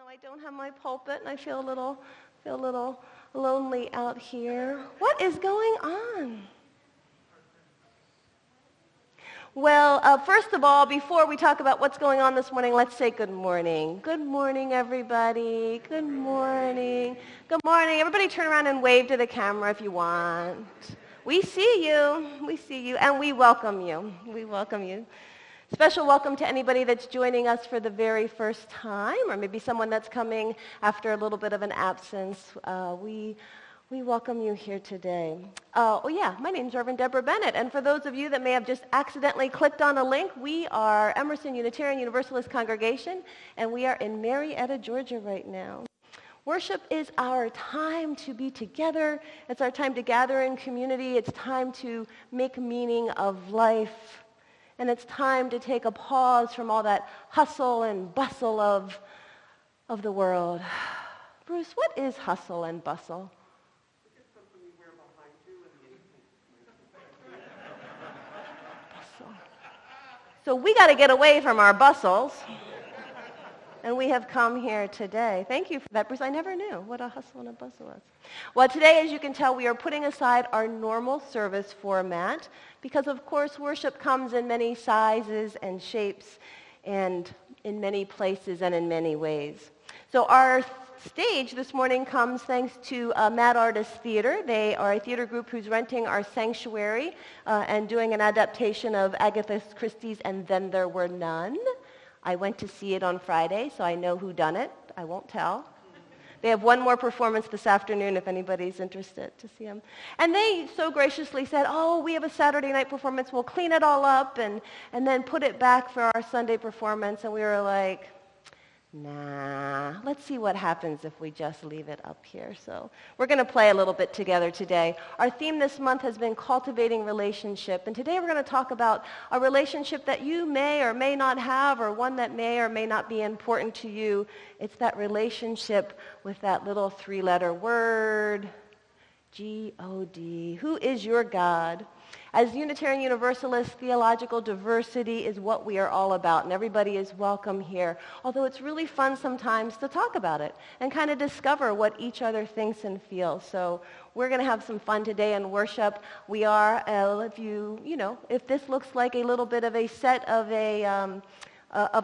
I don't have my pulpit, and I feel a little lonely out here. What is going on? Well, first of all, before we talk about what's going on this morning, let's say good morning. Good morning, everybody. Good morning. Good morning. Everybody turn around and wave to the camera if you want. We see you. We see you, and we welcome you. We welcome you. Special welcome to anybody that's joining us for the very first time, or maybe someone that's coming after a little bit of an absence. We welcome you here today. My name's Reverend Deborah Bennett, and for those of you that may have just accidentally clicked on a link, we are Emerson Unitarian Universalist Congregation, and we are in Marietta, Georgia right now. Worship is our time to be together. It's our time to gather in community. It's time to make meaning of life. And it's time to take a pause from all that hustle and bustle of the world. Bruce, what is hustle and bustle? It's something you wear behind you Bustle. So we got to get away from our bustles. And we have come here today. Thank you for that, Bruce. I never knew what a hustle and a bustle was. Well, today, as you can tell, we are putting aside our normal service format because, of course, worship comes in many sizes and shapes and in many places and in many ways. So our stage this morning comes thanks to Mad Artist Theater. They are a theater group who's renting our sanctuary and doing an adaptation of Agatha Christie's And Then There Were None. I went to see it on Friday, so I know who done it. I won't tell. They have one more performance this afternoon if anybody's interested to see them. And they so graciously said, we have a Saturday night performance. We'll clean it all up and then put it back for our Sunday performance. And we were like, nah, let's see what happens if we just leave it up here. So we're going to play a little bit together today. Our theme this month has been cultivating relationship. And today we're going to talk about a relationship that you may or may not have, or one that may or may not be important to you. It's that relationship with that little three-letter word, G-O-D. Who is your God? As Unitarian Universalists, theological diversity is what we are all about, and everybody is welcome here. Although it's really fun sometimes to talk about it and kind of discover what each other thinks and feels. So we're going to have some fun today in worship. We are, if this looks like a little bit of a set of a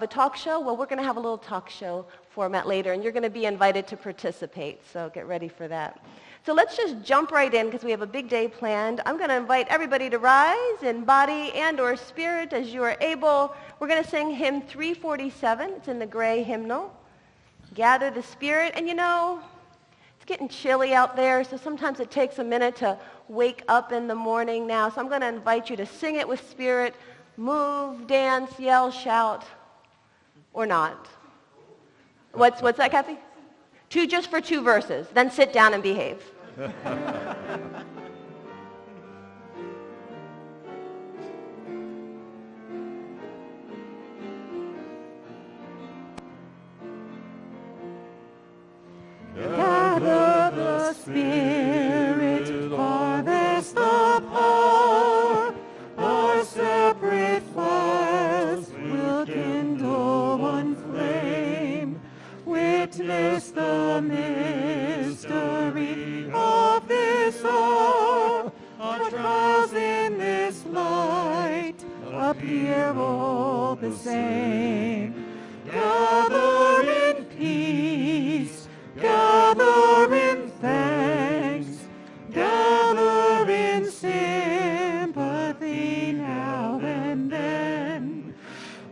talk show, well, we're going to have a little talk show format later, and you're going to be invited to participate. So get ready for that. So let's just jump right in because we have a big day planned. I'm going to invite everybody to rise in body and or spirit as you are able. We're going to sing hymn 347. It's in the gray hymnal. Gather the spirit. And it's getting chilly out there, so sometimes it takes a minute to wake up in the morning now. So I'm going to invite you to sing it with spirit, move, dance, yell, shout, or not. What's that, Kathy? Just for 2 verses. Then sit down and behave. Gather the spirit farthest apart, our separate fires will kindle one flame. Witness the mystery of this hour. Our trials in this light appear all the same. Gather in peace, gather in thanks, gather in sympathy now and then.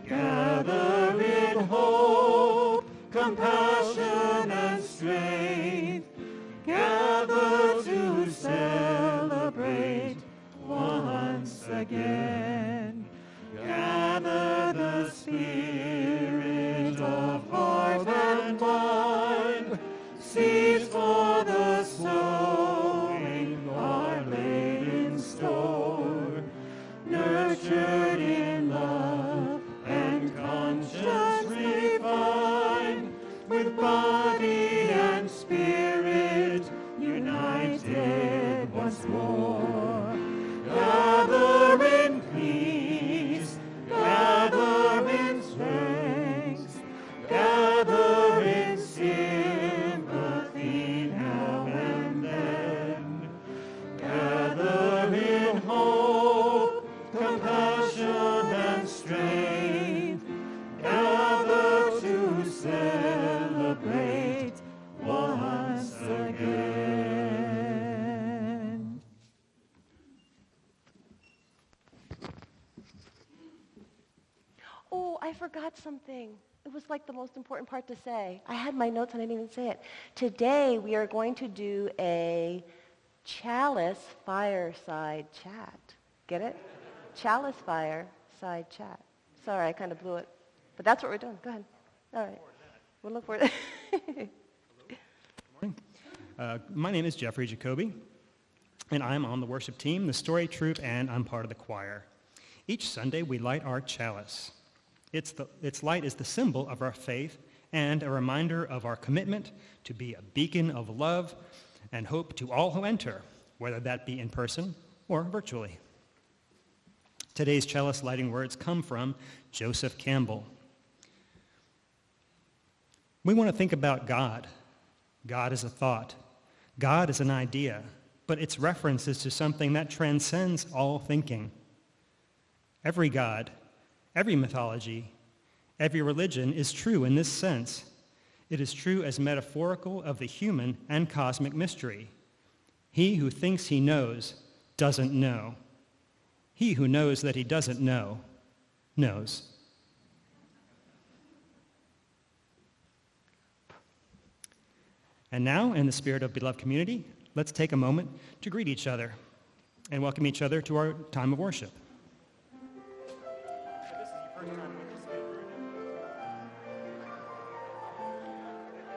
Gather in hope, compassion and strength, gather to celebrate once again. Gather the spirit of heart and mind, seeds for the sowing are laid in store, nurtured in love and conscience refined, with body and spirit united once more. Gather in peace, gather in thanks, gather in sympathy. forgot something. It was like the most important part to say. I had my notes and I didn't even say it. Today we are going to do a chalice fireside chat. Get it? Chalice fireside chat. Sorry, I kind of blew it. But that's what we're doing. Go ahead. All right. We'll look forward to it. Good morning. My name is Jeffrey Jacoby, and I'm on the worship team, the story troupe, and I'm part of the choir. Each Sunday, we light our chalice. Its light is the symbol of our faith and a reminder of our commitment to be a beacon of love and hope to all who enter, whether that be in person or virtually. Today's chalice lighting words come from Joseph Campbell. We want to think about God. God is a thought. God is an idea, but its reference is to something that transcends all thinking. Every God, every mythology, every religion is true in this sense. It is true as metaphorical of the human and cosmic mystery. He who thinks he knows doesn't know. He who knows that he doesn't know knows. And now, in the spirit of beloved community, let's take a moment to greet each other and welcome each other to our time of worship.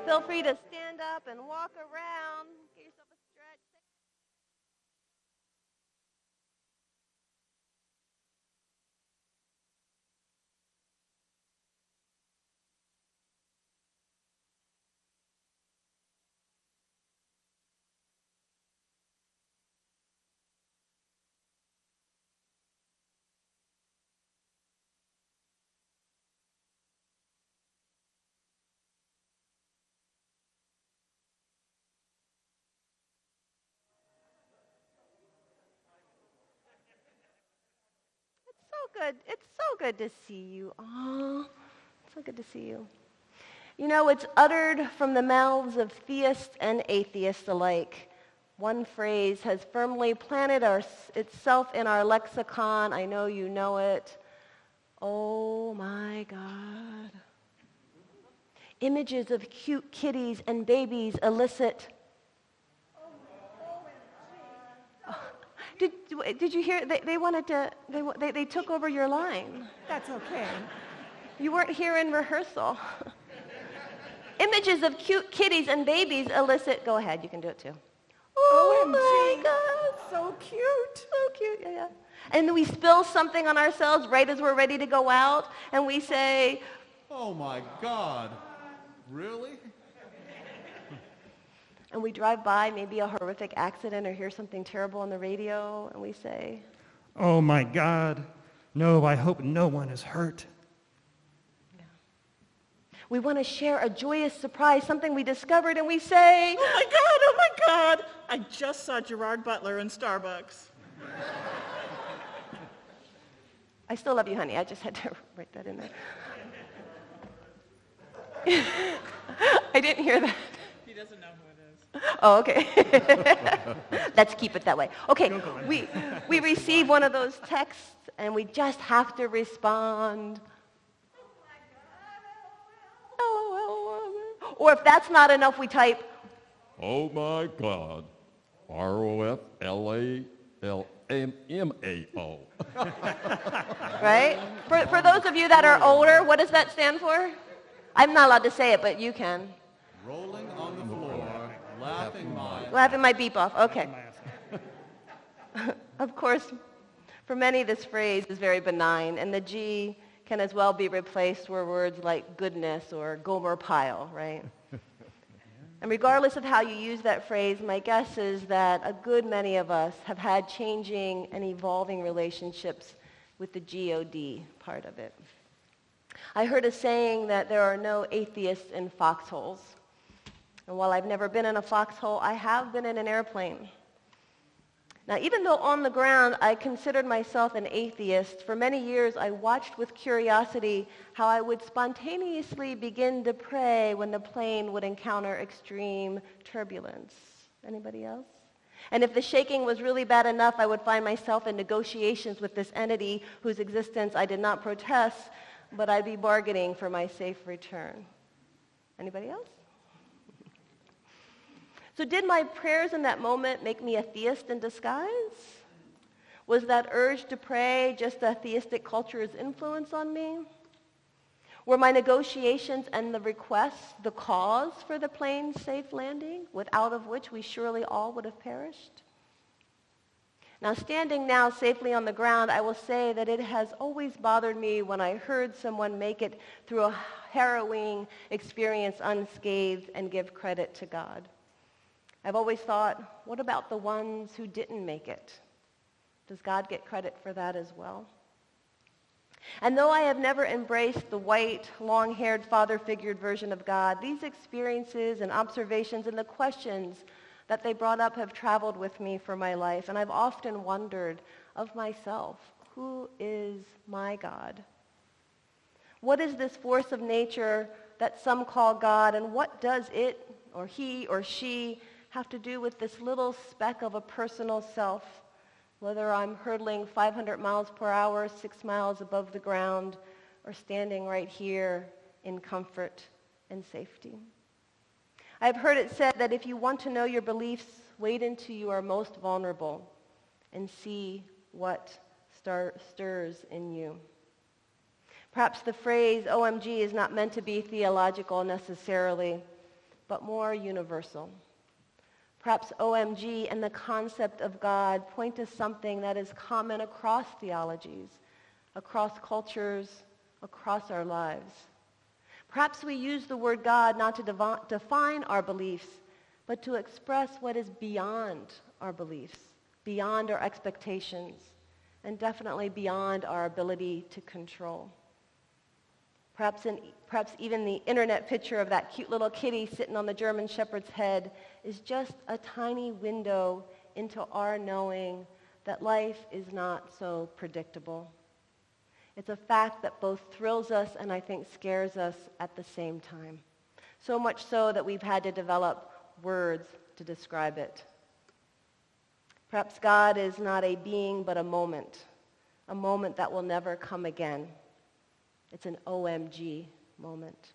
Feel free to stand up and walk around. Get yourself a stretch. Good. It's so good to see you. Oh, so good to see you. You know, it's uttered from the mouths of theists and atheists alike. One phrase has firmly planted itself in our lexicon. I know you know it. Oh my God. Images of cute kitties and babies elicit. Did you hear? They wanted to. They took over your line. That's okay. You weren't here in rehearsal. Images of cute kitties and babies elicit. Go ahead, you can do it too. Oh my God, So cute. so cute. Yeah, yeah. And we spill something on ourselves right as we're ready to go out, and we say, Oh my God. Really? and we drive by maybe a horrific accident or hear something terrible on the radio, and we say, Oh my God, no, I hope no one is hurt. we want to share a joyous surprise, something we discovered, and we say, Oh my God. I just saw Gerard Butler in Starbucks. I still love you, honey. I just had to write that in there. I didn't hear that. He doesn't know who it is. Oh, okay. Let's keep it that way. Okay, we receive one of those texts, and we just have to respond. LOL. Or if that's not enough, we type, Oh my God. ROFLALMMAO. right? For those of you that are older, what does that stand for? I'm not allowed to say it, but you can. Rolling on the floor, laughing My beep off. Okay. Of course, for many, this phrase is very benign, and the G can as well be replaced with words like goodness or Gomer Pyle, right? And regardless of how you use that phrase, my guess is that a good many of us have had changing and evolving relationships with the G-O-D part of it. I heard a saying that there are no atheists in foxholes. And while I've never been in a foxhole, I have been in an airplane. Now, even though on the ground I considered myself an atheist, for many years I watched with curiosity how I would spontaneously begin to pray when the plane would encounter extreme turbulence. Anybody else? And if the shaking was really bad enough, I would find myself in negotiations with this entity whose existence I did not protest, but I'd be bargaining for my safe return. Anybody else? So did my prayers in that moment make me a theist in disguise? Was that urge to pray just a theistic culture's influence on me? Were my negotiations and the requests the cause for the plane's safe landing, without of which we surely all would have perished? Now, standing now safely on the ground, I will say that it has always bothered me when I heard someone make it through a harrowing experience unscathed and give credit to God. I've always thought, what about the ones who didn't make it? Does God get credit for that as well? And though I have never embraced the white, long-haired, father-figured version of God, these experiences and observations and the questions that they brought up have traveled with me for my life. And I've often wondered of myself, who is my God? What is this force of nature that some call God, and what does it, or he, or she, have to do with this little speck of a personal self, whether I'm hurtling 500 miles per hour, 6 miles above the ground, or standing right here in comfort and safety? I've heard it said that if you want to know your beliefs, wait until you are most vulnerable and see what stirs in you. Perhaps the phrase OMG is not meant to be theological necessarily, but more universal. Perhaps OMG and the concept of God point to something that is common across theologies, across cultures, across our lives. Perhaps we use the word God not to define our beliefs, but to express what is beyond our beliefs, beyond our expectations, and definitely beyond our ability to control. Perhaps even the internet picture of that cute little kitty sitting on the German Shepherd's head is just a tiny window into our knowing that life is not so predictable. It's a fact that both thrills us and I think scares us at the same time. So much so that we've had to develop words to describe it. Perhaps God is not a being but a moment that will never come again. It's an OMG moment.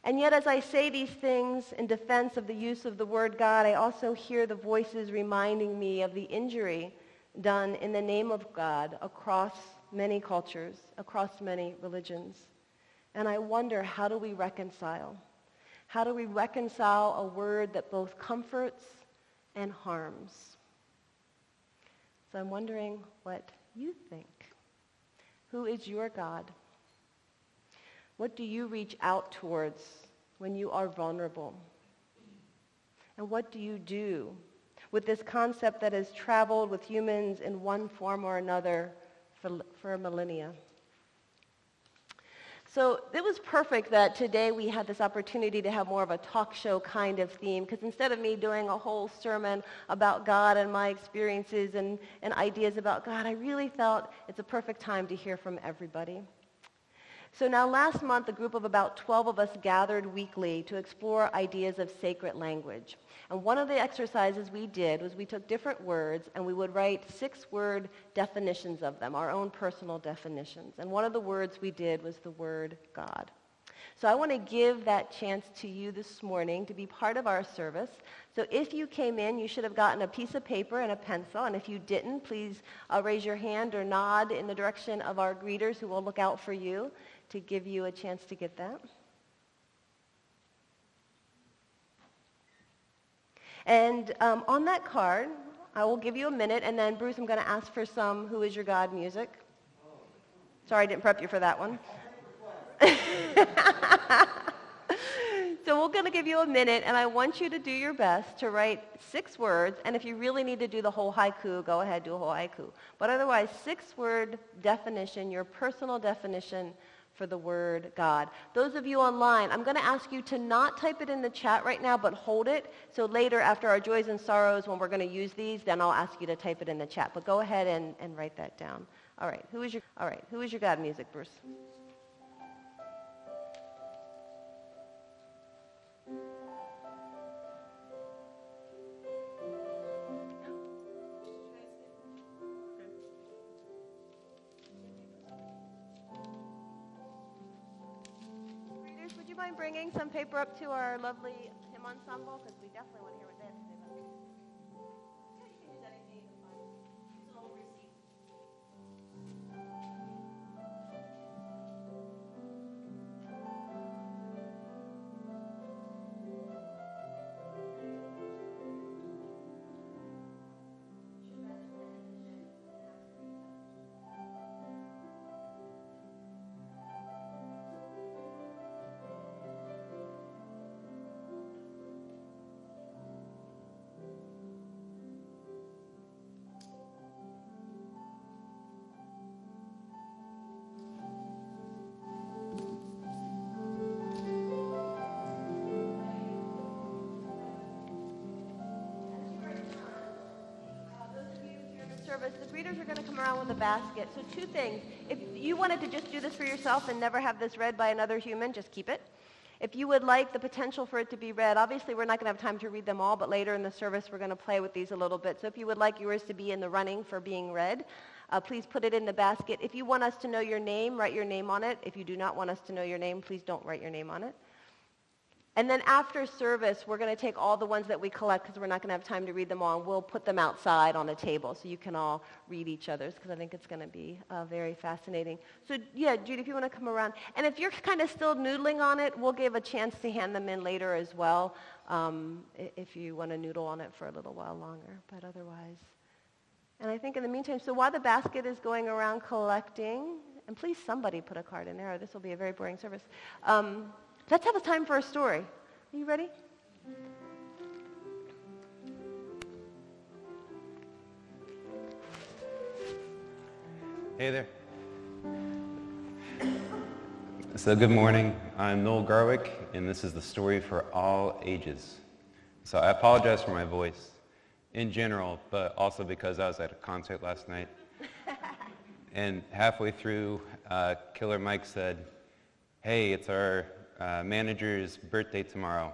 And yet as I say these things in defense of the use of the word God, I also hear the voices reminding me of the injury done in the name of God across many cultures, across many religions. And I wonder, how do we reconcile? How do we reconcile a word that both comforts and harms? So I'm wondering what you think. Who is your God? What do you reach out towards when you are vulnerable? And what do you do with this concept that has traveled with humans in one form or another for millennia? So it was perfect that today we had this opportunity to have more of a talk show kind of theme, because instead of me doing a whole sermon about God and my experiences and ideas about God, I really felt it's a perfect time to hear from everybody. So now last month, a group of about 12 of us gathered weekly to explore ideas of sacred language. And one of the exercises we did was we took different words and we would write 6-word definitions of them, our own personal definitions. And one of the words we did was the word God. So I want to give that chance to you this morning to be part of our service. So if you came in, you should have gotten a piece of paper and a pencil. And if you didn't, please raise your hand or nod in the direction of our greeters who will look out for you to give you a chance to get that. And on that card, I will give you a minute, and then Bruce, I'm going to ask for some Who Is Your God music. Sorry, I didn't prep you for that one. So we're going to give you a minute, and I want you to do your best to write 6 words, and if you really need to do the whole haiku, go ahead, do a whole haiku. But otherwise, 6-word definition, your personal definition for the word God. Those of you online, I'm going to ask you to not type it in the chat right now, but hold it. So later, after our joys and sorrows, when we're going to use these, then I'll ask you to type it in the chat. But go ahead and write that down. All right, who is your God music, Bruce? you mind bringing some paper up to our lovely hymn ensemble? Because we definitely want to hear what they have to say about it. Yeah, you can use anything. You can find. It's an old receipt. Service, the greeters are going to come around with a basket. So two things. If you wanted to just do this for yourself and never have this read by another human, just keep it. If you would like the potential for it to be read, obviously we're not going to have time to read them all, but later in the service we're going to play with these a little bit. So if you would like yours to be in the running for being read, please put it in the basket. If you want us to know your name, write your name on it. If you do not want us to know your name, please don't write your name on it. And then after service, we're going to take all the ones that we collect because we're not going to have time to read them all, and we'll put them outside on a table so you can all read each other's because I think it's going to be very fascinating. So, yeah, Judy, if you want to come around. And if you're kind of still noodling on it, we'll give a chance to hand them in later as well if you want to noodle on it for a little while longer, but otherwise. And I think in the meantime, so while the basket is going around collecting, and please somebody put a card in there or this will be a very boring service. Let's have a time for a story. Are you ready? Hey there. So good morning. I'm Noel Garwick, and this is the story for all ages. So I apologize for my voice in general, but also because I was at a concert last night. And halfway through, Killer Mike said, hey, it's our manager's birthday tomorrow.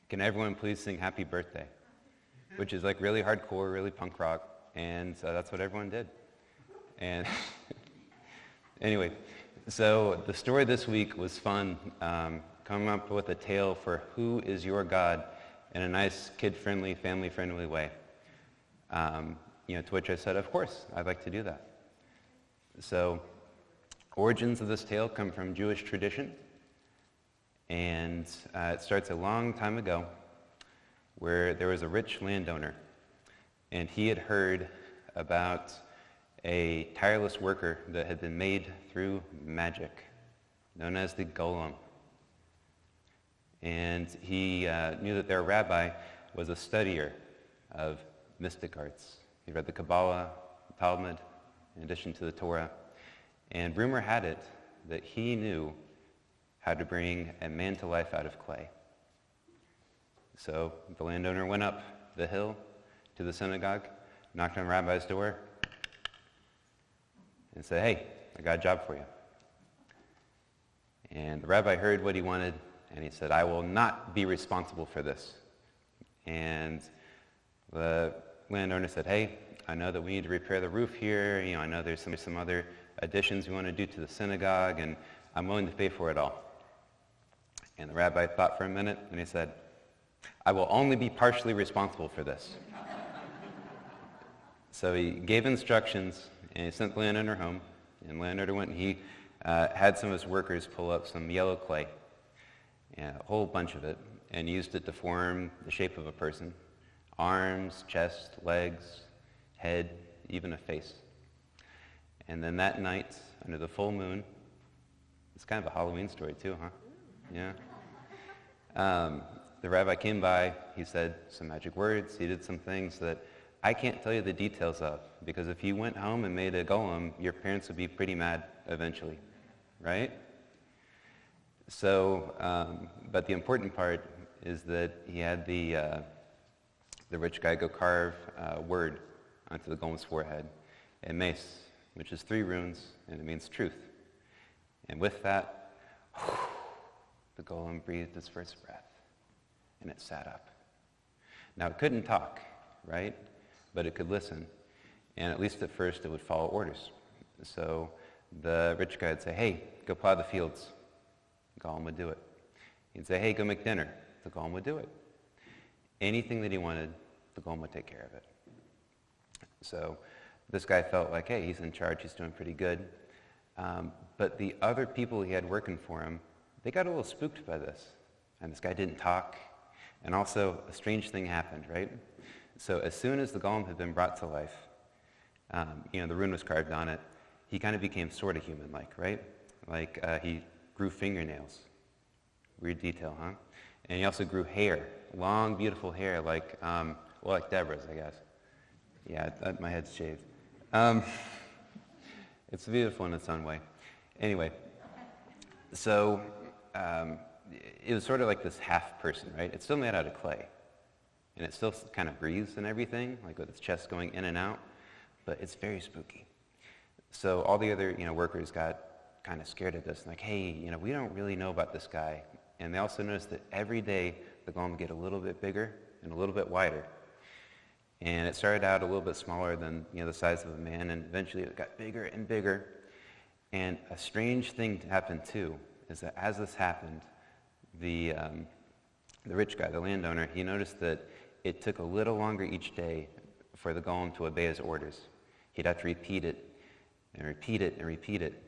Can everyone please sing happy birthday? Which is like really hardcore, really punk rock, and that's what everyone did. And anyway, so the story this week was fun, coming up with a tale for who is your God in a nice kid-friendly, family-friendly way. To which I said, of course, I'd like to do that. So origins of this tale come from Jewish tradition. And it starts a long time ago where there was a rich landowner, and he had heard about a tireless worker that had been made through magic, known as the golem. And he knew that their rabbi was a studier of mystic arts. He read the Kabbalah, the Talmud, in addition to the Torah. And rumor had it that he knew how to bring a man to life out of clay. So the landowner went up the hill to the synagogue, knocked on the rabbi's door, and said, hey, I got a job for you. And the rabbi heard what he wanted, and he said, I will not be responsible for this. And the landowner said, hey, I know that we need to repair the roof here. I know there's some other additions we want to do to the synagogue, and I'm willing to pay for it all. And the rabbi thought for a minute, and he said, I will only be partially responsible for this. So he gave instructions, and he sent the landowner home. And the landowner went and he had some of his workers pull up some yellow clay, a whole bunch of it, and used it to form the shape of a person. Arms, chest, legs, head, even a face. And then that night, under the full moon, it's kind of a Halloween story too, huh? Yeah. The rabbi came by, he said some magic words, he did some things that I can't tell you the details of, because if you went home and made a golem, your parents would be pretty mad eventually, right? So, but the important part is that he had the rich guy go carve a word onto the golem's forehead, a mace, which is 3 runes, and it means truth. And with that, the golem breathed his first breath, and it sat up. Now, it couldn't talk, right? But it could listen, and at least at first it would follow orders. So the rich guy would say, hey, go plow the fields. The golem would do it. He'd say, hey, go make dinner. The golem would do it. Anything that he wanted, the golem would take care of it. So this guy felt like, hey, he's in charge, he's doing pretty good. But the other people he had working for him, they got a little spooked by this. And this guy didn't talk. And also, a strange thing happened, right? So as soon as the golem had been brought to life, the rune was carved on it, he kind of became sort of human-like, right? Like he grew fingernails. Weird detail, huh? And he also grew hair, long, beautiful hair, like Deborah's, I guess. Yeah, my head's shaved. It's beautiful in its own way. Anyway, so it was sort of like this half person, right? It's still made out of clay. And it still kind of breathes and everything, like with its chest going in and out, but it's very spooky. So all the other, workers got kind of scared of this, like, hey, we don't really know about this guy. And they also noticed that every day the golem would get a little bit bigger and a little bit wider. And it started out a little bit smaller than, the size of a man, and eventually it got bigger and bigger. And a strange thing happened too, is that as this happened, the rich guy, the landowner, he noticed that it took a little longer each day for the golem to obey his orders. He'd have to repeat it and repeat it and repeat it.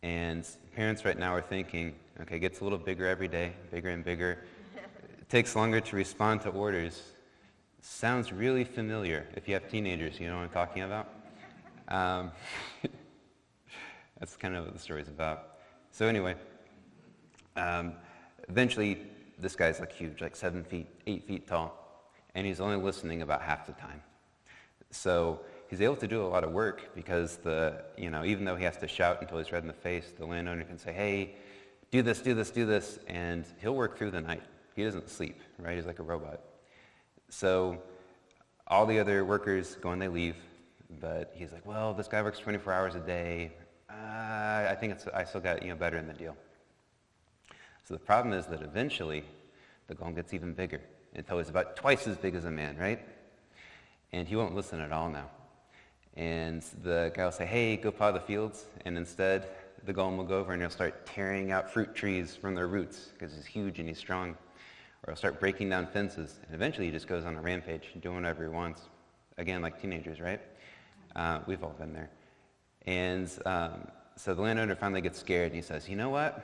And parents right now are thinking, okay, it gets a little bigger every day, bigger and bigger. It takes longer to respond to orders. Sounds really familiar. If you have teenagers, you know what I'm talking about? That's kind of what the story's about. So anyway, eventually this guy's like huge, like 7 feet, 8 feet tall, and he's only listening about half the time. So he's able to do a lot of work because even though he has to shout until he's red in the face, the landowner can say, hey, do this, do this, do this, and he'll work through the night. He doesn't sleep, right? He's like a robot. So all the other workers go and they leave, but he's like, well, this guy works 24 hours a day. I think I still got better in the deal. So the problem is that eventually the golem gets even bigger until he's about twice as big as a man, right? And he won't listen at all now. And the guy will say, hey, go plow the fields. And instead, the golem will go over and he'll start tearing out fruit trees from their roots because he's huge and he's strong. Or he'll start breaking down fences. And eventually he just goes on a rampage, doing whatever he wants. Again, like teenagers, right? We've all been there. And so the landowner finally gets scared and he says, you know what?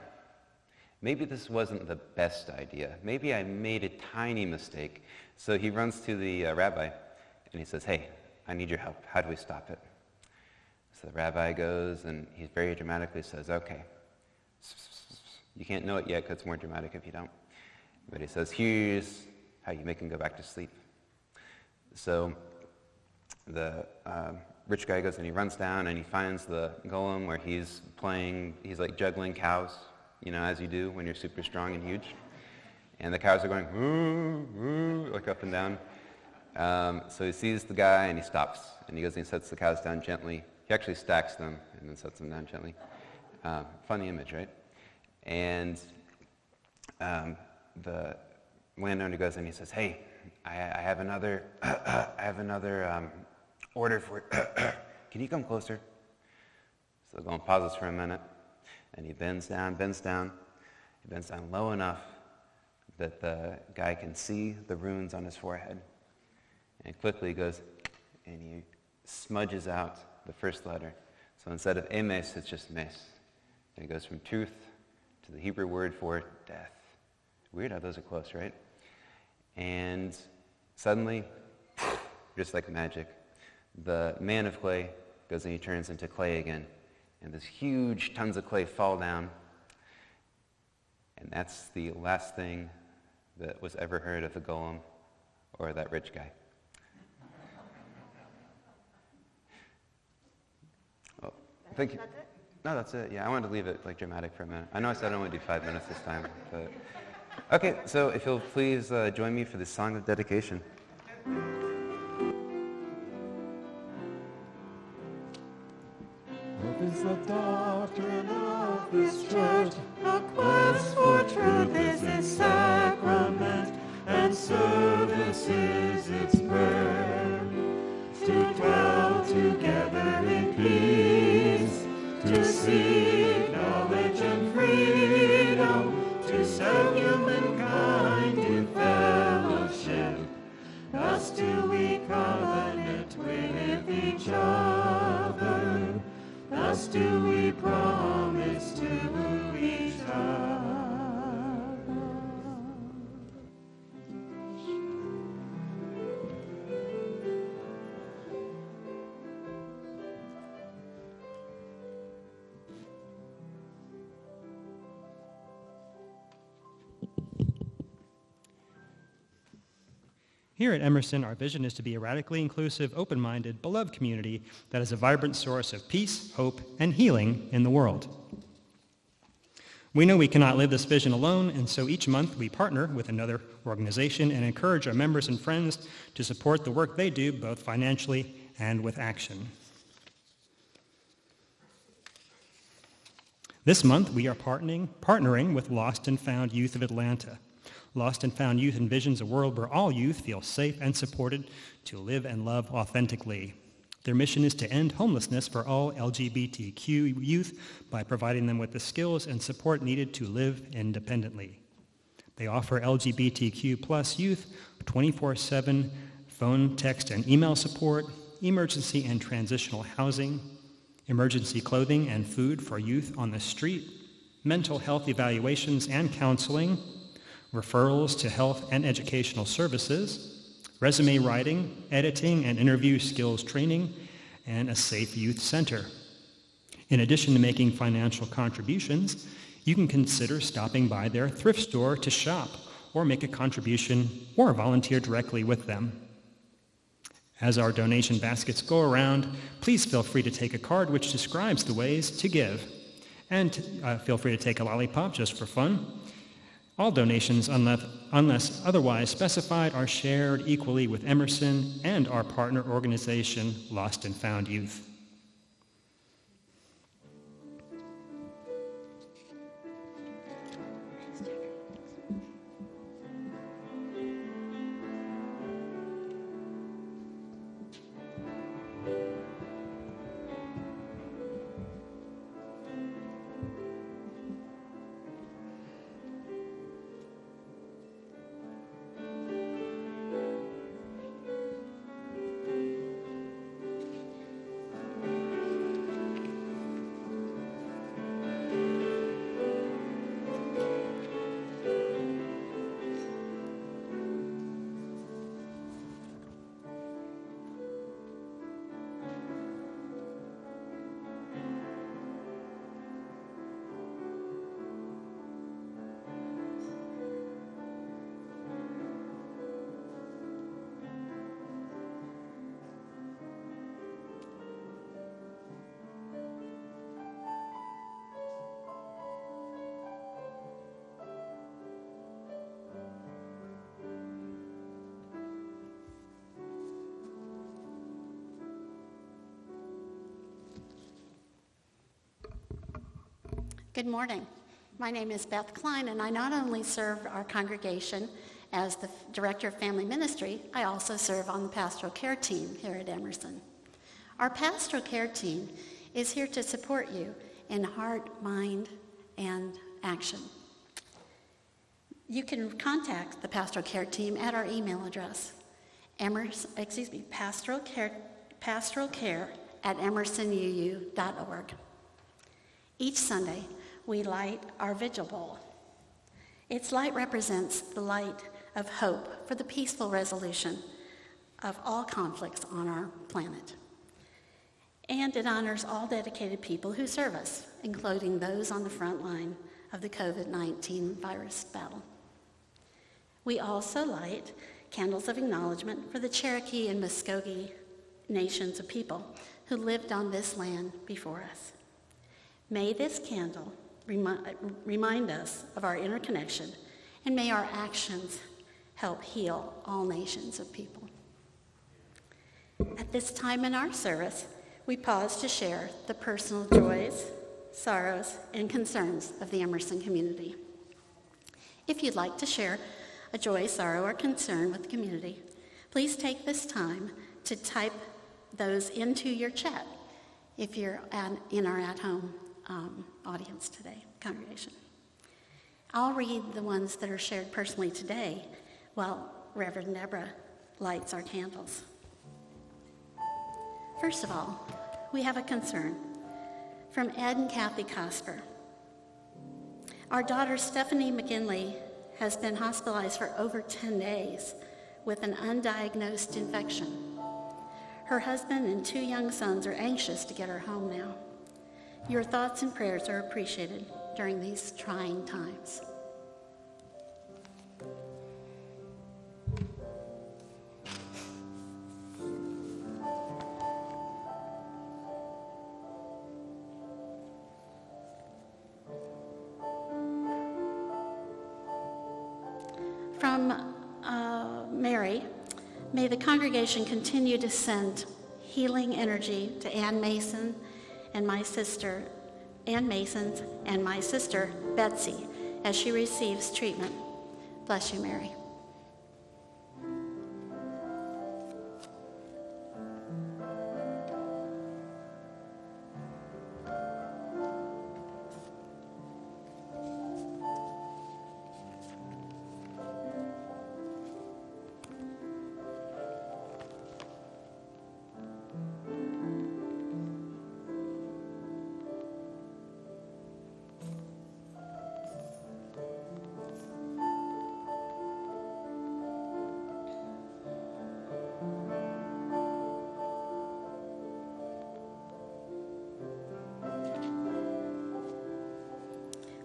Maybe this wasn't the best idea. Maybe I made a tiny mistake. So he runs to the rabbi and he says, hey, I need your help. How do we stop it? So the rabbi goes and he very dramatically says, okay. You can't know it yet because it's more dramatic if you don't. But he says, here's how you make him go back to sleep. So the rich guy goes and he runs down and he finds the golem where he's like juggling cows, as you do when you're super strong and huge. And the cows are going, woo, woo, like up and down. So he sees the guy and he stops. And he goes and he sets the cows down gently. He actually stacks them and then sets them down gently. Funny image, right? And the landowner goes and he says, hey, I have another order for can you come closer? So the golem pauses for a minute and he bends down. He bends down low enough that the guy can see the runes on his forehead. And quickly he goes and he smudges out the first letter. So instead of emes, it's just mes. And it goes from truth to the Hebrew word for death. Weird how those are close, right? And suddenly, just like magic, the man of clay goes and he turns into clay again. And this huge tons of clay fall down. And that's the last thing that was ever heard of the golem or that rich guy. Oh, thank you. That's it? No, that's it. Yeah, I wanted to leave it like dramatic for a minute. I know I said I only do 5 minutes this time, but okay. So if you'll please join me for the song of dedication. What is the doctrine of this church? A quest for truth is its sacrament, and service is its prayer. To dwell together in peace, to seek knowledge and freedom, to serve humankind in fellowship. Thus do we covenant with each other. Thus do we promise to each other. Here at Emerson, our vision is to be a radically inclusive, open-minded, beloved community that is a vibrant source of peace, hope, and healing in the world. We know we cannot live this vision alone, and so each month we partner with another organization and encourage our members and friends to support the work they do, both financially and with action. This month, we are partnering with Lost and Found Youth of Atlanta. Lost and Found Youth envisions a world where all youth feel safe and supported to live and love authentically. Their mission is to end homelessness for all LGBTQ youth by providing them with the skills and support needed to live independently. They offer LGBTQ plus youth 24/7 phone, text, and email support, emergency and transitional housing, emergency clothing and food for youth on the street, mental health evaluations and counseling, referrals to health and educational services, resume writing, editing, and interview skills training, and a safe youth center. In addition to making financial contributions, you can consider stopping by their thrift store to shop or make a contribution or volunteer directly with them. As our donation baskets go around, please feel free to take a card which describes the ways to give. And feel free to take a lollipop just for fun. All donations, unless otherwise specified, are shared equally with Emerson and our partner organization, Lost and Found Youth. Good morning. My name is Beth Klein, and I not only serve our congregation as the Director of Family Ministry, I also serve on the pastoral care team here at Emerson. Our pastoral care team is here to support you in heart, mind, and action. You can contact the pastoral care team at our email address, pastoralcare@emersonuu.org. Each Sunday, we light our vigil bowl. Its light represents the light of hope for the peaceful resolution of all conflicts on our planet. And it honors all dedicated people who serve us, including those on the front line of the COVID-19 virus battle. We also light candles of acknowledgement for the Cherokee and Muskogee nations of people who lived on this land before us. May this candle remind us of our interconnection, and may our actions help heal all nations of people. At this time in our service, we pause to share the personal joys, sorrows, and concerns of the Emerson community. If you'd like to share a joy, sorrow, or concern with the community, please take this time to type those into your chat if you're in our at-home audience today, congregation. I'll read the ones that are shared personally today while Reverend Deborah lights our candles. First of all, we have a concern from Ed and Kathy Cosper. Our daughter Stephanie McGinley has been hospitalized for over 10 days with an undiagnosed infection. Her husband and 2 young sons are anxious to get her home now. Your thoughts and prayers are appreciated during these trying times. From Mary, may the congregation continue to send healing energy to Ann Mason and my sister, Ann Mason's and my sister, Betsy, as she receives treatment. Bless you, Mary.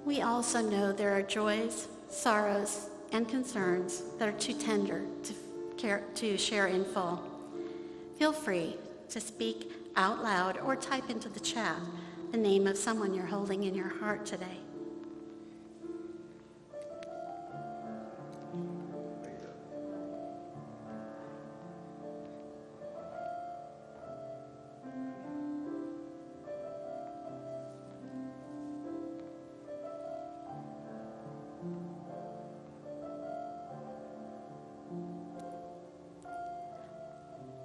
We also know there are joys, sorrows, and concerns that are too tender to share in full. Feel free to speak out loud or type into the chat the name of someone you're holding in your heart today.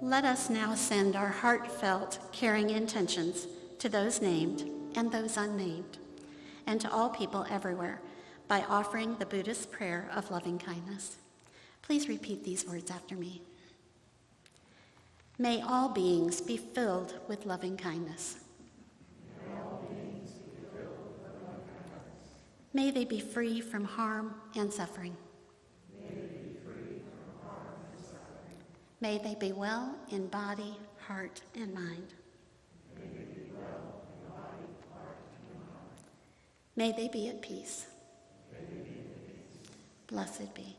Let us now send our heartfelt, caring intentions to those named and those unnamed, and to all people everywhere by offering the Buddhist prayer of loving kindness. Please repeat these words after me. May all beings be filled with loving kindness. May they be free from harm and suffering. May they be well in body, heart, and mind. May they be at peace. Blessed be.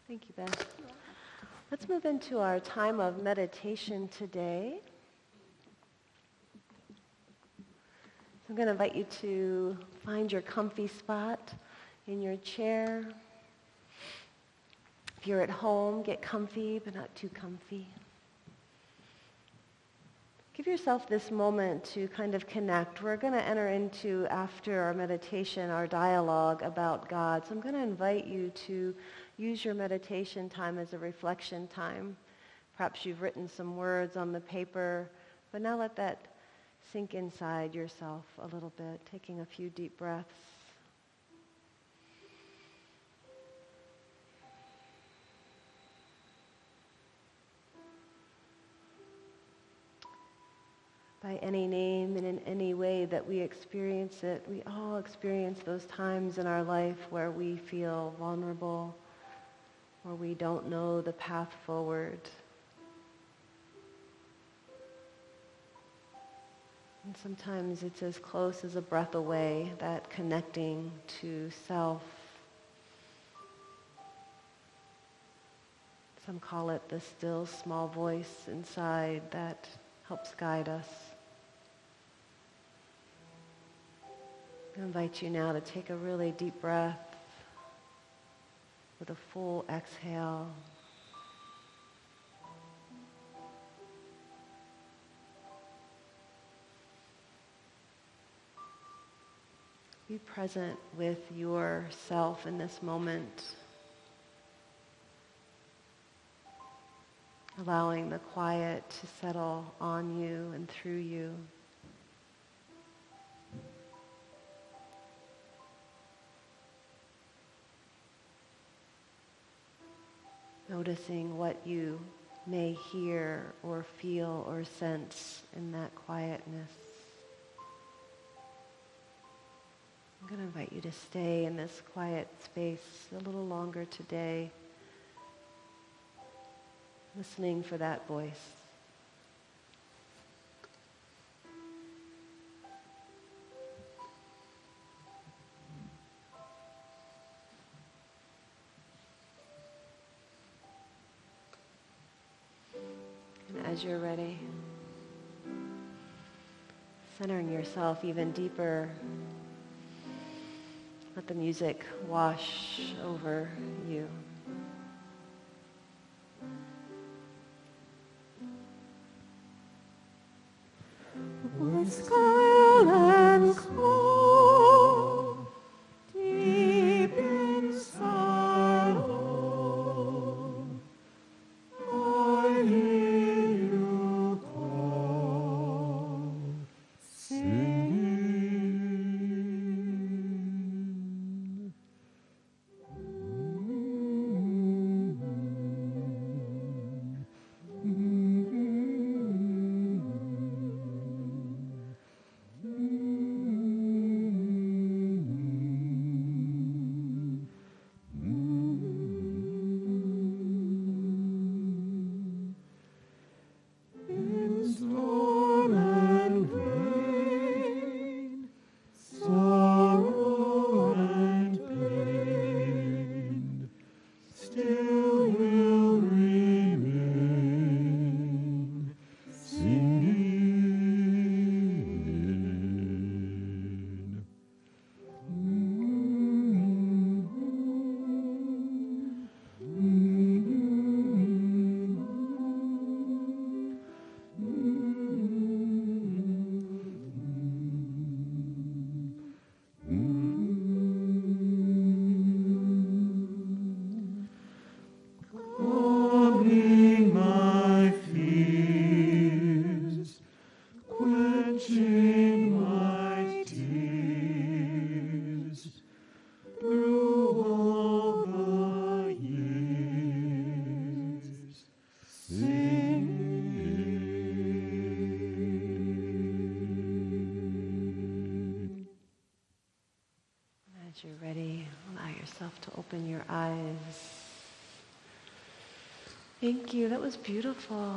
Thank you, Beth. Let's move into our time of meditation today. So I'm going to invite you to find your comfy spot in your chair. If you're at home, get comfy, but not too comfy. Give yourself this moment to kind of connect. We're going to enter into, after our meditation, our dialogue about God. So I'm going to invite you to use your meditation time as a reflection time. Perhaps you've written some words on the paper, but now let that sink inside yourself a little bit, taking a few deep breaths. By any name and in any way that we experience it, we all experience those times in our life where we feel vulnerable, where we don't know the path forward. And sometimes it's as close as a breath away, that connecting to self. Some call it the still small voice inside that helps guide us. I invite you now to take a really deep breath with a full exhale. Be present with yourself in this moment, allowing the quiet to settle on you and through you. Noticing what you may hear or feel or sense in that quietness. I'm going to invite you to stay in this quiet space a little longer today, listening for that voice. And as you're ready, centering yourself even deeper, let the music wash over you. With guile and calm, deep inside all, I hear you call, singing. In storm and rain, sorrow and pain, still will remain, singing. Calming my fears, quenching my tears, through all the years, singing. As you're ready, allow yourself to open your eyes. Thank you. That was beautiful.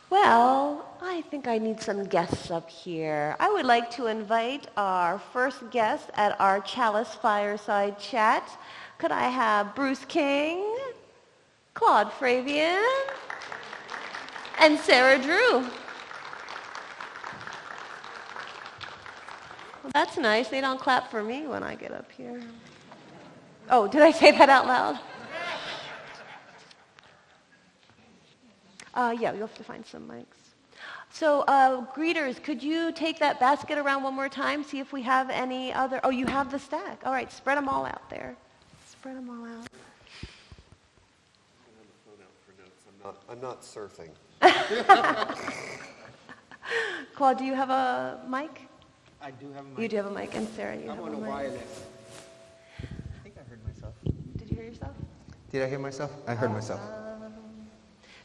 Well, I think I need some guests up here. I would like to invite our first guest at our Chalice Fireside Chat. Could I have Bruce King, Claude Fravian, and Sarah Drew? Well, that's nice. They don't clap for me when I get up here. Oh, did I say that out loud? Yeah, you'll have to find some mics. So, greeters, could you take that basket around one more time? See if we have any other... Oh, you have the stack. All right, spread them all out there. Spread them all out. I'm not surfing. Claude, do you have a mic? I do have a mic. You do have a mic, and Sarah, you have I'm a on a mic. wireless. I think I heard myself. Did you hear yourself? Did I hear myself? I heard myself.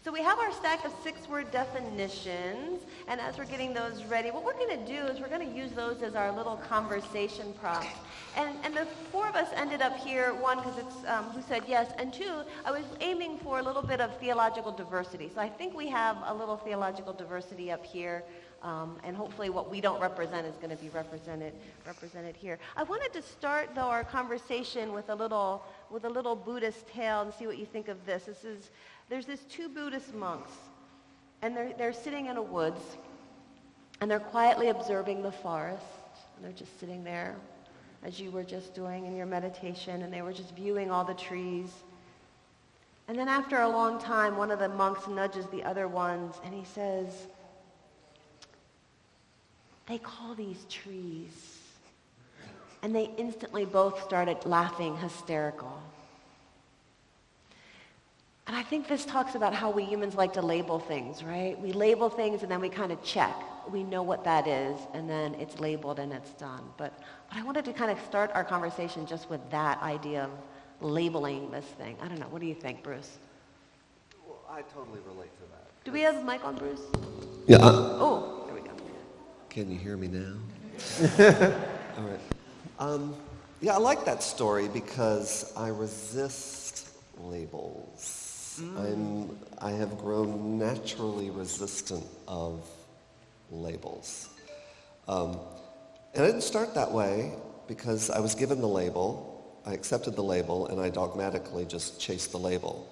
So we have our stack of 6-word definitions, and as we're getting those ready, what we're going to do is we're going to use those as our little conversation prompts. And the four of us ended up here, one, because it's who said yes, and two, I was aiming for a little bit of theological diversity. So I think we have a little theological diversity up here, and hopefully what we don't represent is going to be represented here. I wanted to start, though, our conversation with a little Buddhist tale and see what you think of this. There's these two Buddhist monks, and they're sitting in a woods, and they're quietly observing the forest, and they're just sitting there, as you were just doing in your meditation, and they were just viewing all the trees. And then after a long time, one of the monks nudges the other ones, and he says, "They call these trees." And they instantly both started laughing hysterical. And I think this talks about how we humans like to label things, right? We label things and then we kind of check. We know what that is, and then it's labeled and it's done. But I wanted to kind of start our conversation just with that idea labeling this thing. I don't know. What do you think, Bruce? Well, I totally relate to that. Do we have a mic on, Bruce? Yeah. Oh, there we go. Can you hear me now? All right. Yeah, I like that story because I resist labels. I have grown naturally resistant of labels. And I didn't start that way because I was given the label, I accepted the label, and I dogmatically just chased the label.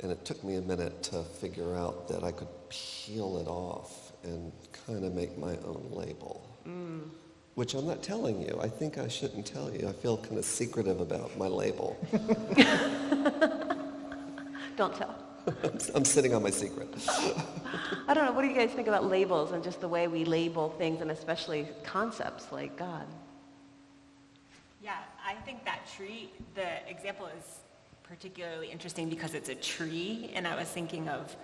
And it took me a minute to figure out that I could peel it off and kind of make my own label. Which I'm not telling you. I think I shouldn't tell you. I feel kind of secretive about my label. Don't tell. I'm sitting on my secret. I don't know. What do you guys think about labels and just the way we label things, and especially concepts like God? Yeah, I think that tree, the example is particularly interesting because it's a tree, and I was thinking of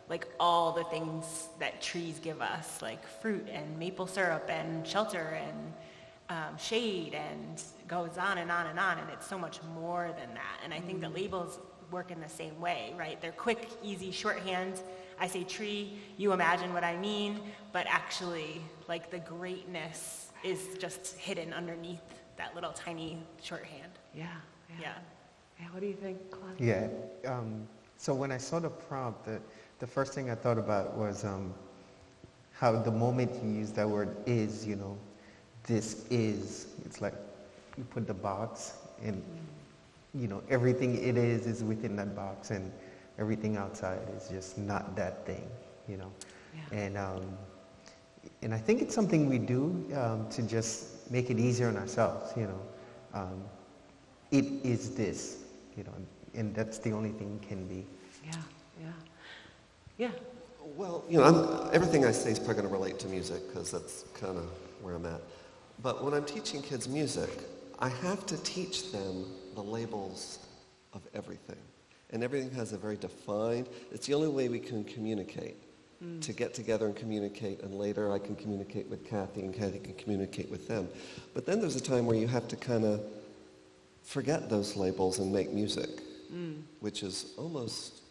like all the things that trees give us, like fruit and maple syrup and shelter and shade, and goes on and on and on, and it's so much more than that. And I think that labels work in the same way, right? They're quick, easy, shorthand. I say tree, you imagine what I mean, but actually, like, the greatness is just hidden underneath that little tiny shorthand. Yeah. Yeah. What do you think, Claude? Yeah. So when I saw the prompt, the first thing I thought about was how the moment you use that word is, this is. It's like you put the box and, everything it is within that box, and everything outside is just not that thing, Yeah. And I think it's something we do to just make it easier on ourselves, it is this, and that's the only thing it can be. Yeah. Well, everything I say is probably going to relate to music because that's kind of where I'm at. But when I'm teaching kids music, I have to teach them the labels of everything. And everything has a very defined, it's the only way we can communicate, to get together and communicate, and later I can communicate with Kathy, and Kathy can communicate with them. But then there's a time where you have to kind of forget those labels and make music, which is almost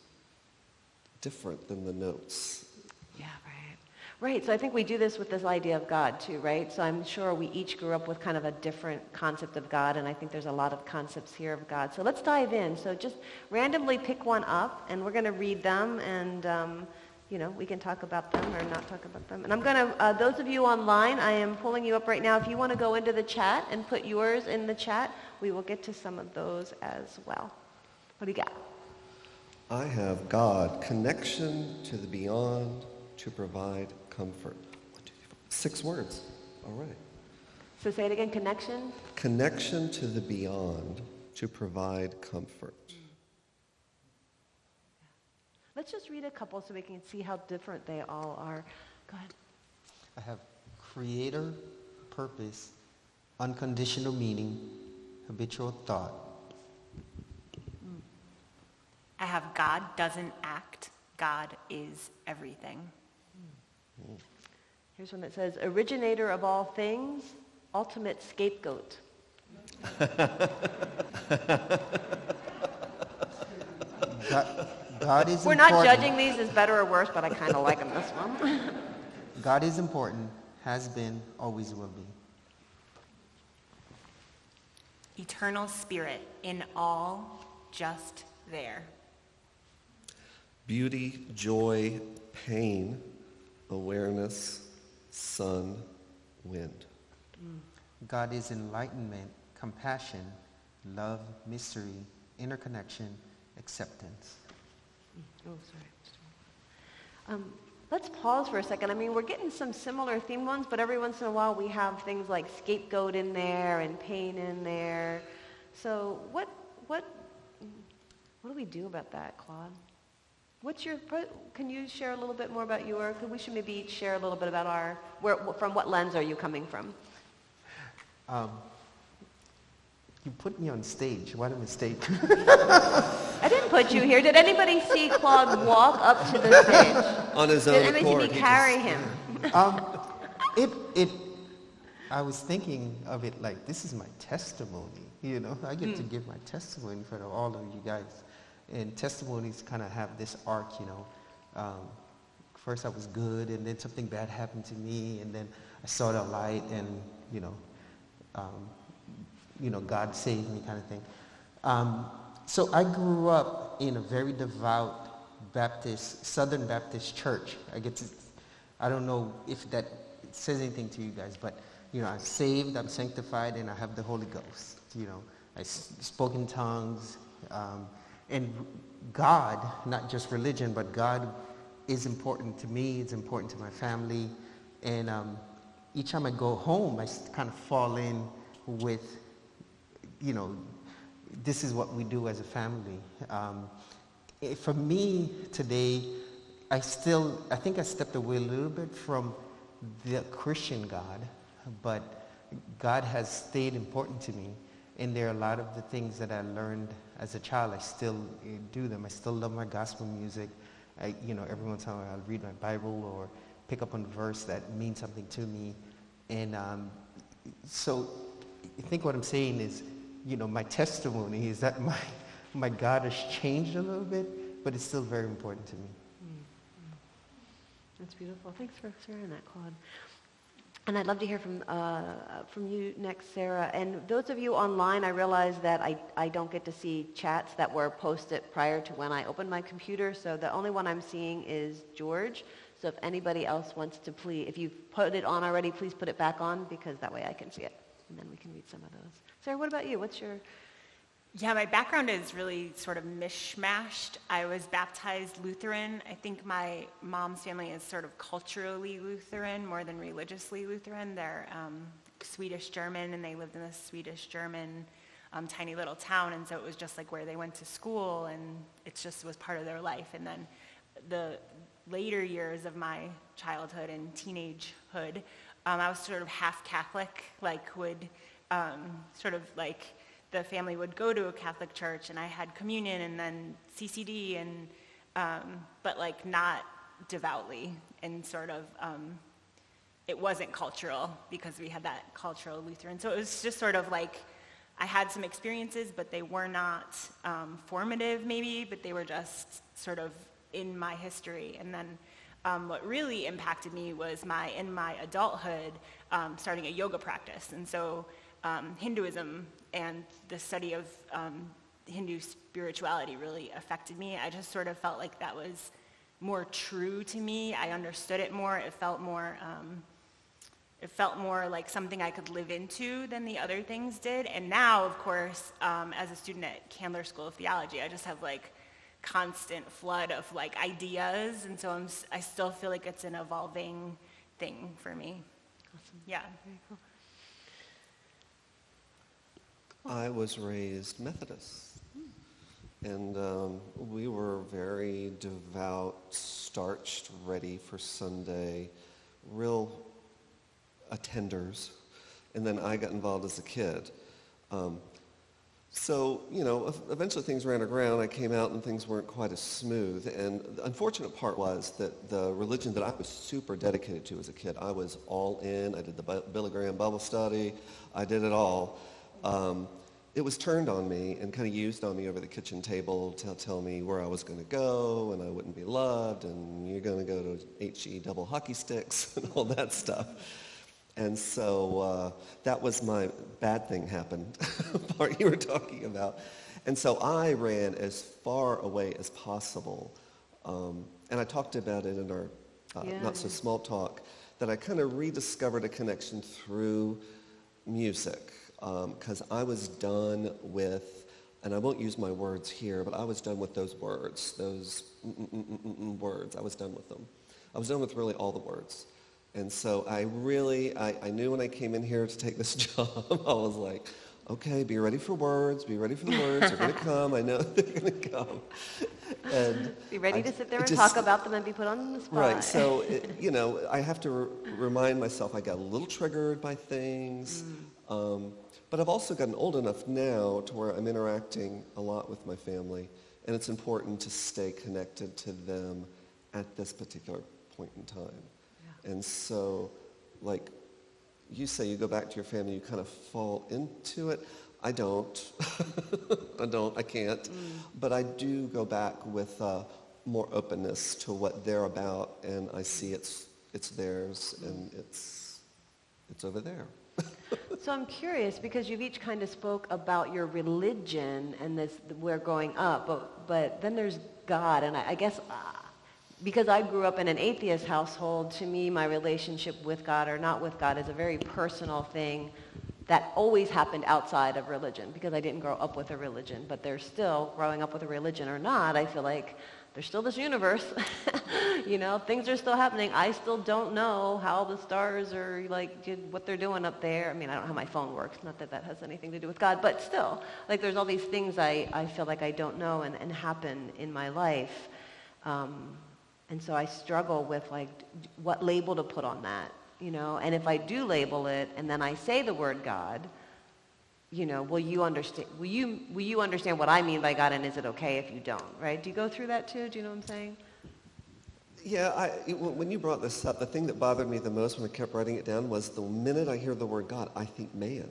different than the notes. Yeah, right. So I think we do this with this idea of God too, right? So I'm sure we each grew up with kind of a different concept of God, and I think there's a lot of concepts here of God. So let's dive in. So just randomly pick one up, and we're going to read them, and we can talk about them or not talk about them. And I'm going to, those of you online, I am pulling you up right now. If you want to go into the chat and put yours in the chat, we will get to some of those as well. What do you got? I have God, connection to the beyond to provide comfort. 1, 2, 3, 4. 6 words. All right. So say it again, connection? Connection to the beyond to provide comfort. Let's just read a couple so we can see how different they all are. Go ahead. I have creator, purpose, unconditional meaning, habitual thought. I have God doesn't act, God is everything. Here's one that says, originator of all things, ultimate scapegoat. God is We're important. not judging these as better or worse, but I kind of like them this one. God is important, has been, always will be. Eternal spirit in all, just there. Beauty, joy, pain, awareness, sun, wind. God is enlightenment, compassion, love, mystery, interconnection, acceptance. Oh, sorry. Let's pause for a second. I mean, we're getting some similar themed ones, but every once in a while we have things like scapegoat in there and pain in there. So what do we do about that, Claude? Can you share a little bit more about your, we should maybe each share a little bit about from what lens are you coming from? You put me on stage. What a mistake. I didn't put you here. Did anybody see Claude walk up to the stage? On his own Did anybody see accord. me carry him? I was thinking of it like, this is my testimony, I get to give my testimony in front of all of you guys. And testimonies kind of have this arc, first I was good, and then something bad happened to me, and then I saw the light, and, God saved me kind of thing. So I grew up in a very devout Southern Baptist church. I don't know if that says anything to you guys, but, I'm saved, I'm sanctified, and I have the Holy Ghost. I spoke in tongues, and God, not just religion, but God is important to me, it's important to my family, and each time I go home, I kind of fall in with, this is what we do as a family. For me today, I think I stepped away a little bit from the Christian God, but God has stayed important to me. And there are a lot of the things that I learned as a child, I still do them. I still love my gospel music. Every once in a while I'll read my Bible or pick up on a verse that means something to me. And so I think what I'm saying is, my testimony is that my God has changed a little bit, but it's still very important to me. That's beautiful. Thanks for sharing that, Claude. And I'd love to hear from you next, Sarah. And those of you online, I realize that I don't get to see chats that were posted prior to when I opened my computer, so the only one I'm seeing is George. So if anybody else wants to if you've put it on already, please put it back on, because that way I can see it, and then we can read some of those. Sarah, what about you? What's your... Yeah, my background is really sort of mishmashed. I was baptized Lutheran. I think my mom's family is sort of culturally Lutheran more than religiously Lutheran. They're Swedish-German, and they lived in this Swedish-German tiny little town, and so it was just like where they went to school, and it just was part of their life. And then the later years of my childhood and teenagehood, I was sort of half Catholic, the family would go to a Catholic church, and I had communion and then CCD, and but not devoutly, and sort of it wasn't cultural because we had that cultural Lutheran. So it was just sort of like I had some experiences, but they were not formative maybe, but they were just sort of in my history. And then what really impacted me was in my adulthood starting a yoga practice. And so Hinduism and the study of Hindu spirituality really affected me. I just sort of felt like that was more true to me. I understood it more. It felt more like something I could live into than the other things did. And now, of course, as a student at Candler School of Theology, I just have constant flood of ideas, and so I still feel like it's an evolving thing for me. Awesome. Yeah. Very cool. I was raised Methodist, and we were very devout, starched, ready for Sunday, real attenders, and then I got involved as a kid. So, eventually things ran aground. I came out and things weren't quite as smooth. And the unfortunate part was that the religion that I was super dedicated to as a kid, I was all in. I did the Billy Graham Bible study. I did it all. It was turned on me and kind of used on me over the kitchen table to tell me where I was going to go, and I wouldn't be loved, and you're going to go to HE double hockey sticks and all that stuff. And so that was my bad thing happened part you were talking about. And so I ran as far away as possible. And I talked about it in our Not So Small talk, that I kind of rediscovered a connection through music. Because I was done with, and I won't use my words here, but I was done with those words, those words. I was done with them. I was done with really all the words. And so I knew when I came in here to take this job, I was like, okay, be ready for words, be ready for the words, they're going to come, I know they're going to come. And be ready to sit there and talk about them and be put on the spot. Right, so, I have to remind myself I got a little triggered by things, but I've also gotten old enough now to where I'm interacting a lot with my family, and it's important to stay connected to them at this particular point in time. Yeah. And so, you say you go back to your family, you kind of fall into it. I don't. I can't. But I do go back with more openness to what they're about, and I see it's theirs, and it's over there. So I'm curious, because you've each kind of spoke about your religion and this, we're growing up, but then there's God, and I guess because I grew up in an atheist household, to me my relationship with God or not with God is a very personal thing that always happened outside of religion, because I didn't grow up with a religion, but there's still, growing up with a religion or not, I feel like there's still this universe. You know, things are still happening. I still don't know how the stars are, like, what they're doing up there. I mean, I don't know how my phone works. Not that that has anything to do with God, but still, like, there's all these things I feel like I don't know and happen in my life. And so I struggle with, like, what label to put on that, you know? And if I do label it and then I say the word God, you know, will you understand what I mean by God, and is it okay if you don't, right? Do you go through that too? Do you know what I'm saying? Yeah, when you brought this up, the thing that bothered me the most when I kept writing it down was the minute I hear the word God, I think man.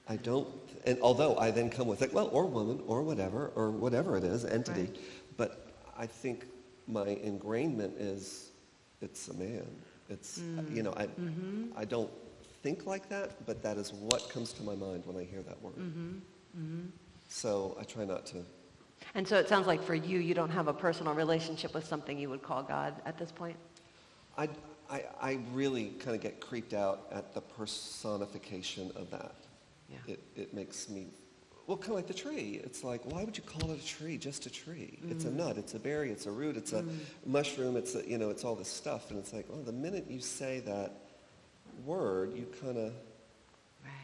I don't, and although I then come with like, well, or woman, or whatever it is, entity, Right. but I think my ingrainment is it's a man. It's, you know, I don't think like that, but that is what comes to my mind when I hear that word. So I try not to. And so it sounds like for you, you don't have a personal relationship with something you would call God at this point? I really kind of get creeped out at the personification of that. Yeah. It makes me, well, kind of like the tree. It's like, why would you call it a tree? Just a tree. It's a nut. It's a berry. It's a root. It's a mushroom. It's a, you know, it's all this stuff. And it's like, oh, the minute you say that word, you kind of,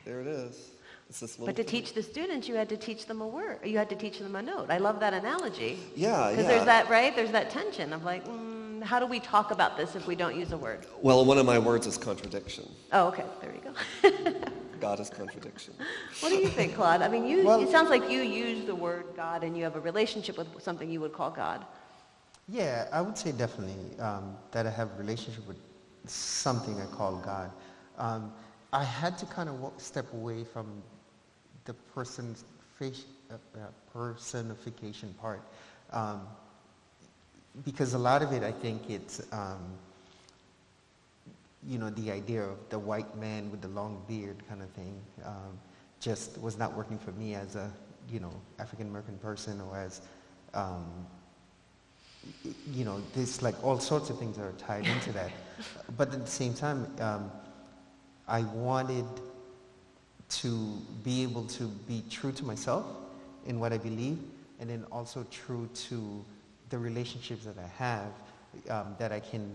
there it is. It's this little But to thing. teach the students, you had to teach them a word. You had to teach them a note. I love that analogy. Yeah, Because there's that, right? There's that tension of like, how do we talk about this if we don't use a word? Well, one of my words is contradiction. Oh, okay. There you go. God is contradiction. What do you think, Claude? I mean, it sounds like you use the word God and you have a relationship with something you would call God. Yeah, I would say definitely that I have a relationship with something I call God. I had to kind of step away from the personification part because a lot of it, I think it's, you know, the idea of the white man with the long beard kind of thing just was not working for me as a, you know, African-American person, or as, you know, there's like all sorts of things that are tied into that. But at the same time, I wanted to be able to be true to myself in what I believe, and then also true to the relationships that I have, that I can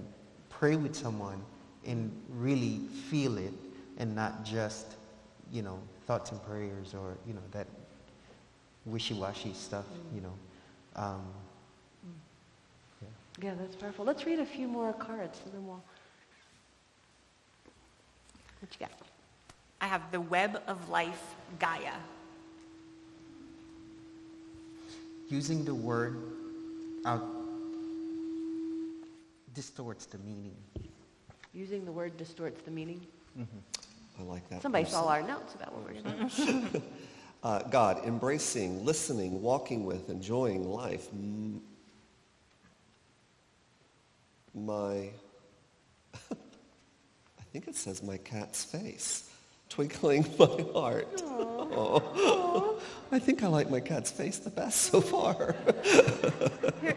pray with someone and really feel it, and not just, you know, thoughts and prayers, or, you know, that wishy-washy stuff, you know. Yeah, that's powerful. Let's read a few more cards and then we'll... What you got? I have the web of life, Gaia. Using the word out distorts the meaning. Using the word distorts the meaning. I like that. Somebody saw our notes about what we're going to do. God, embracing, listening, walking with, enjoying life. I think it says my cat's face, twinkling my heart. Oh. I think I like my cat's face the best so far.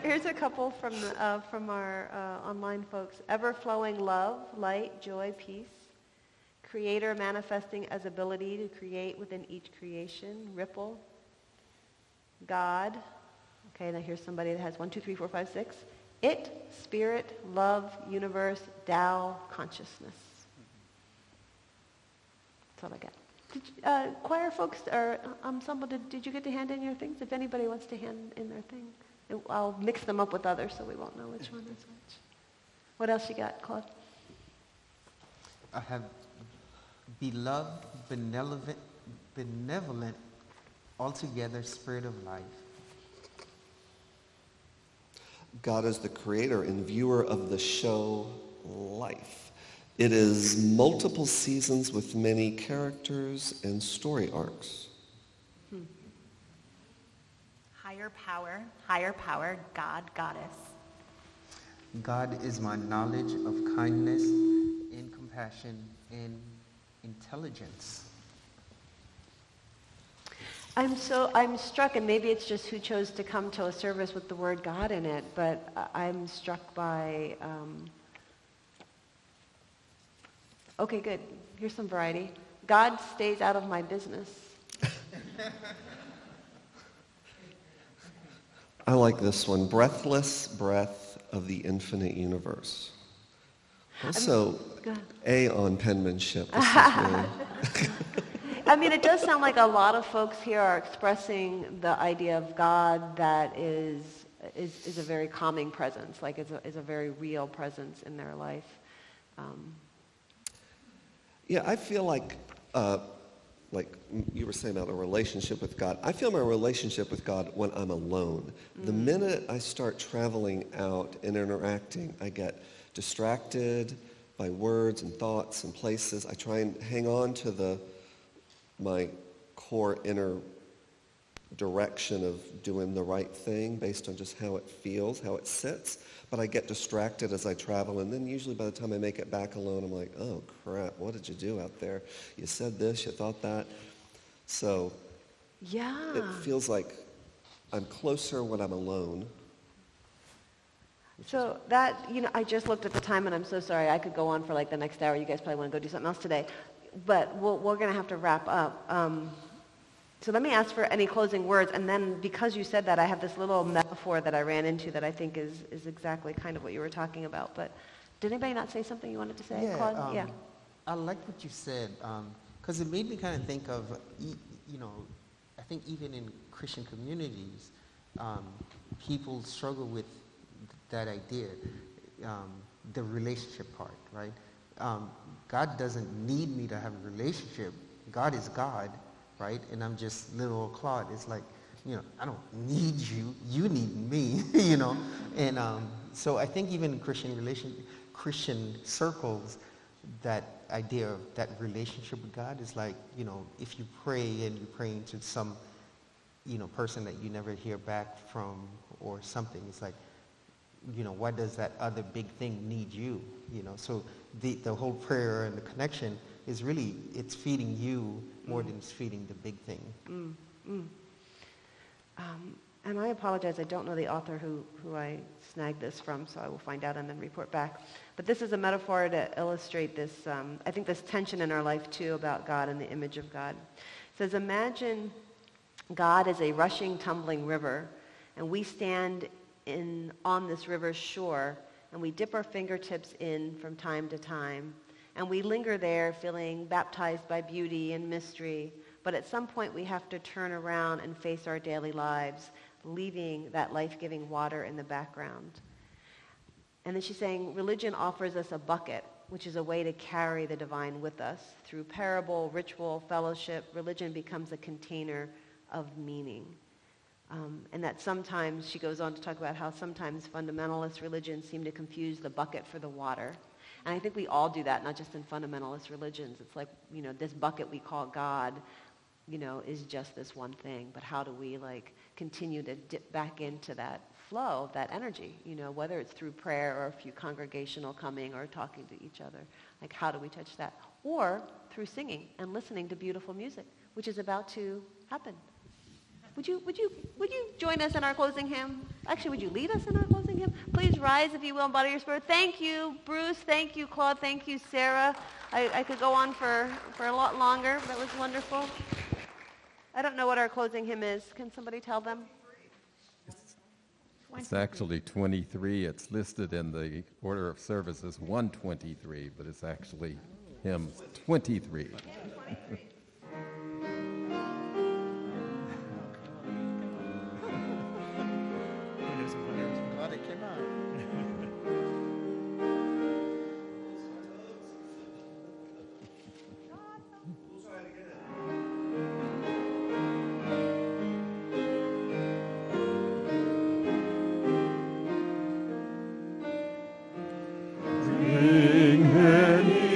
Here's a couple from our online folks. Ever-flowing love, light, joy, peace. Creator manifesting as ability to create within each creation. Ripple. God. Okay, now here's somebody that has 1, 2, 3, 4, 5, 6. It, spirit, love, universe, Tao, consciousness. That's all I got. Choir folks or ensemble, did you get to hand in your things? If anybody wants to hand in their thing, I'll mix them up with others so we won't know which one is which. What else you got, Claude? I have beloved, benevolent, altogether spirit of life. God is the creator and viewer of the show life. It is multiple seasons with many characters and story arcs. Higher power, God, goddess. God is my knowledge of kindness and compassion and intelligence. I'm struck, and maybe it's just who chose to come to a service with the word God in it, but I'm struck by, okay, good. Here's some variety. God stays out of my business. I like this one. Breathless breath of the infinite universe. Also, A on penmanship. This is really... I mean, it does sound like a lot of folks here are expressing the idea of God that is a very calming presence, like is a very real presence in their life. Yeah, I feel like you were saying about a relationship with God, I feel my relationship with God when I'm alone. The minute I start traveling out and interacting, I get distracted by words and thoughts and places. I try and hang on to my core inner direction of doing the right thing based on just how it feels, how it sits. But I get distracted as I travel, and then usually by the time I make it back alone, I'm like, oh crap, what did you do out there? You said this, you thought that. So yeah, it feels like I'm closer when I'm alone. So that, I just looked at the time, and I'm so sorry. I could go on for like the next hour. You guys probably want to go do something else today. But we're going to have to wrap up. So let me ask for any closing words. And then because you said that, I have this little metaphor that I ran into that I think is exactly kind of what you were talking about. But did anybody not say something you wanted to say, Claude? Yeah. I like what you said, because it made me kind of think of, I think even in Christian communities, people struggle with that idea, the relationship part, right? God doesn't need me to have a relationship. God is God, right? And I'm just little old Claude. It's like, I don't need you. You need me, And so I think even in Christian circles, that idea of that relationship with God is like, if you pray and you're praying to some, person that you never hear back from or something, it's like, why does that other big thing need you? So the whole prayer and the connection is really, it's feeding you more than it's feeding the big thing. And I apologize, I don't know the author who I snagged this from, so I will find out and then report back. But this is a metaphor to illustrate this, I think this tension in our life too about God and the image of God. It says, imagine God as a rushing, tumbling river, and we stand on this river's shore, and we dip our fingertips in from time to time, and we linger there feeling baptized by beauty and mystery, but at some point we have to turn around and face our daily lives, leaving that life-giving water in the background. And then she's saying, religion offers us a bucket, which is a way to carry the divine with us. Through parable, ritual, fellowship, religion becomes a container of meaning. And that sometimes, she goes on to talk about how sometimes fundamentalist religions seem to confuse the bucket for the water. And I think we all do that, not just in fundamentalist religions. It's like, this bucket we call God, is just this one thing. But how do we, continue to dip back into that flow, that energy, whether it's through prayer or through congregational coming or talking to each other. How do we touch that? Or through singing and listening to beautiful music, which is about to happen. Would you join us in our closing hymn? Actually, would you lead us in our closing hymn? Please rise, if you will, and bow to your spirit. Thank you, Bruce. Thank you, Claude. Thank you, Sarah. I could go on for a lot longer. That was wonderful. I don't know what our closing hymn is. Can somebody tell them? It's actually 23. It's listed in the order of service as 123, but it's actually hymn 23. Glad it came out. Bring many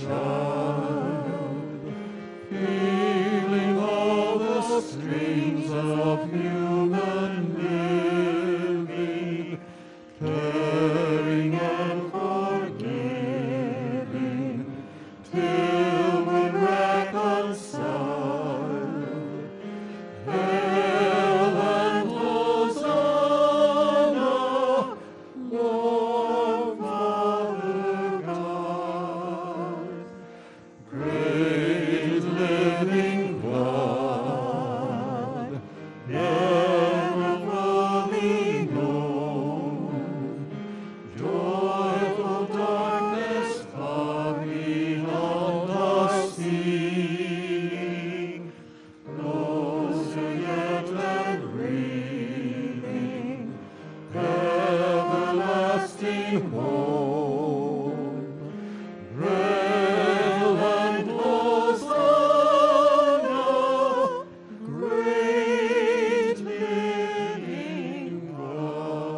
child, feeling all the strings of human living, caring and forgiving, till we're reconciled. Hail and Hosanna, Lord Father God, great living God, never fully known, joyful darkness far beyond the seeing, closer yet than breathing, everlasting home. Hail and Hosanna, great living God.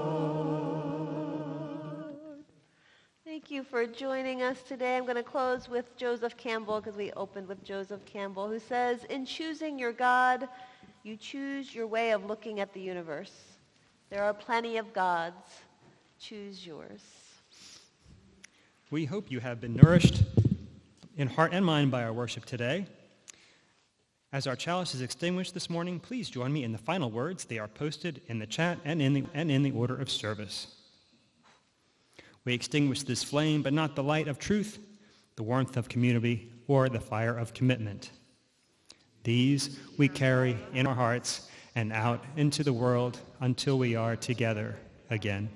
Thank you for joining us today. I'm going to close with Joseph Campbell because we opened with Joseph Campbell, who says, in choosing your God, you choose your way of looking at the universe. There are plenty of gods. Choose yours. We hope you have been nourished in heart and mind by our worship today. As our chalice is extinguished this morning, please join me in the final words. They are posted in the chat and in the order of service. We extinguish this flame, but not the light of truth, the warmth of community, or the fire of commitment. These we carry in our hearts and out into the world until we are together again.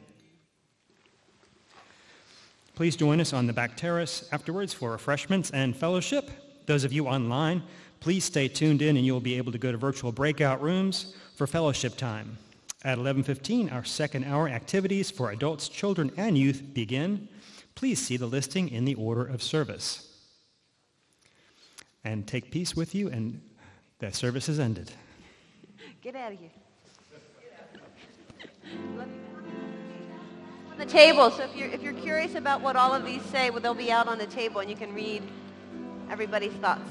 Please join us on the back terrace afterwards for refreshments and fellowship. Those of you online, please stay tuned in and you will be able to go to virtual breakout rooms for fellowship time. At 11:15, our second hour activities for adults, children, and youth begin. Please see the listing in the order of service. And take peace with you, and the service is ended. Get out of here. On the table, so if you're curious about what all of these say, well, they'll be out on the table and you can read everybody's thoughts.